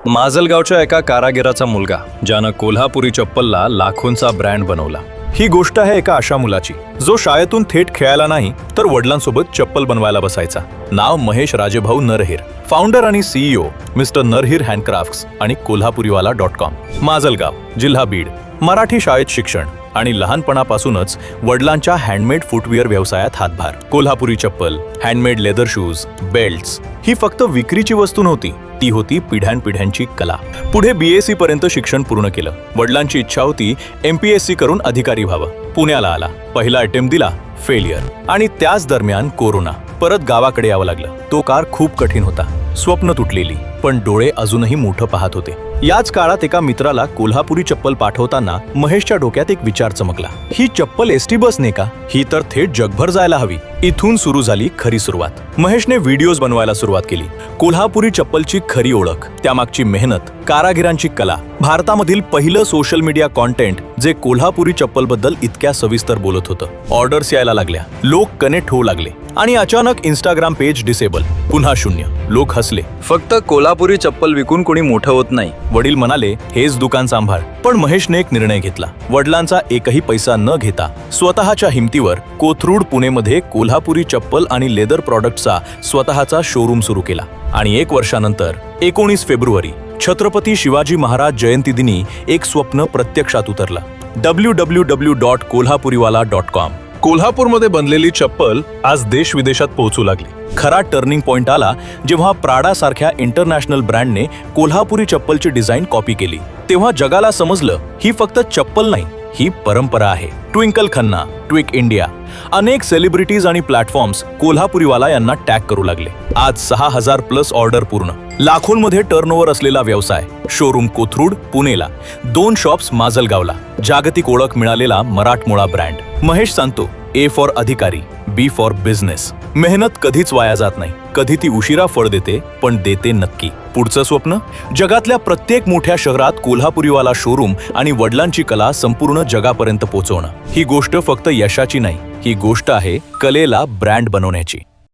माजलगावच्या एका कारागिराचा मुलगा ज्यानं कोल्हापुरी चप्पलला लाखोंचा ब्रँड बनवला। ही गोष्ट आहे एका अशा मुलाची जो शाळेतून थेट खेळायला नाही तर वडिलांसोबत चप्पल बनवायला बसायचा। नाव महेश राजेभाऊ नरहिर, फाउंडर आणि CEO मिस्टर नरहिर हँडक्राफ्ट्स आणि कोल्हापुरीवाला.com। माजलगाव, जिल्हा बीड। मराठी शाळेत शिक्षण आणि लहानपणापासूनच वडिलांच्या हँडमेड फुटवेअर व्यवसायात हातभार। कोल्हापुरी चप्पल, हँडमेड लेदर शूज, बेल्ट्स ही फक्त विक्रीची वस्तू नव्हती, ती होती पिढ्यानपिढ्यांची कला। पुढे BSc पर्यंत शिक्षण पूर्ण केलं। वडिलांची इच्छा होती MPSC करून अधिकारी व्हावं। पुण्याला आला, पहिला अटेम्प्ट दिला, फेलियर। आणि त्याच दरम्यान कोरोना। परत गावाकडे यावं लागलं। तो काळ खूप कठीण होता, स्वप्न तुटलेली, पण डोळे अजूनही मोठं पाहत होते। याच काळात एका मित्राला कोल्हापुरी चप्पल पाठवताना महेशच्या डोक्यात एक विचार चमकला, ही चप्पल ST बसने का? ही तर थेट जगभर जायला हवी। इथून सुरू झाली खरी सुरुवात। महेशने व्हिडिओज बनवायला सुरुवात केली। कोल्हापुरी चप्पलची खरी ओळख, त्यामागची मेहनत, कारागिरांची कला, भारतामधील पहिलं सोशल मीडिया कॉन्टेंट जे कोल्हापुरी चप्पलबद्दल इतक्या सविस्तर बोलत होतं। ऑर्डर्स यायला लागल्या, लोक कनेक्ट होऊ लागले आणि अचानक इंस्टाग्राम पेज डिसेबल, पुन्हा शून्य। लोक हसले, फक्त कोल्हापुरी चप्पल विकून कोणी मोठं होत नाही। वडील म्हणाले, हेच दुकान सांभाळ। पण महेशने एक निर्णय घेतला। वडिलांचा एकही पैसा न घेता स्वतःच्या हिमतीवर कोथरूड, पुणेमध्ये कोल्हापुरी चप्पल आणि लेदर प्रॉडक्टचा स्वतःचा शोरूम सुरू केला। आणि 1 वर्षानंतर 19 फेब्रुवारी छत्रपती शिवाजी महाराज जयंती दिनी एक स्वप्न प्रत्यक्षात उतरलं। www.kolhapuriwala.com। कोल्हापूरमध्ये बनलेली चप्पल आज देश विदेशात पोहोचू लागली। खरा टर्निंग पॉइंट आला जेव्हा प्राडा सारख्या इंटरनॅशनल ब्रँडने कोल्हापुरी चप्पलची डिझाईन कॉपी केली। तेव्हा जगाला समजलं, ही फक्त चप्पल नाही, ही परंपरा आहे। ट्विंकल खन्ना, ट्विक इंडिया, अनेक सेलिब्रिटीज आणि प्लॅटफॉर्म्स कोल्हापुरीवाला यांना टॅग करू लागले। आज 6000+ ऑर्डर पूर्ण, लाखोंमध्ये टर्नओव्हर असलेला व्यवसाय। शोरूम कोथरूड, पुणेला, 2 शॉप्स माजलगावला, जागतिक ओळख मिळालेला मराठमोळा ब्रँड। महेश सांगतो, A फॉर अधिकारी, B फॉर बिझनेस। मेहनत कधीच वाया जात नाही, कधी ती उशिरा फळ देते, पण देते नक्की। पुढचं स्वप्न, जगातल्या प्रत्येक मोठ्या शहरात कोल्हापुरीवाला शोरूम आणि वडिलांची कला संपूर्ण जगापर्यंत पोहोचवणं। ही गोष्ट फक्त यशाची नाही, ही गोष्ट आहे कलेला ब्रँड बनवण्याची।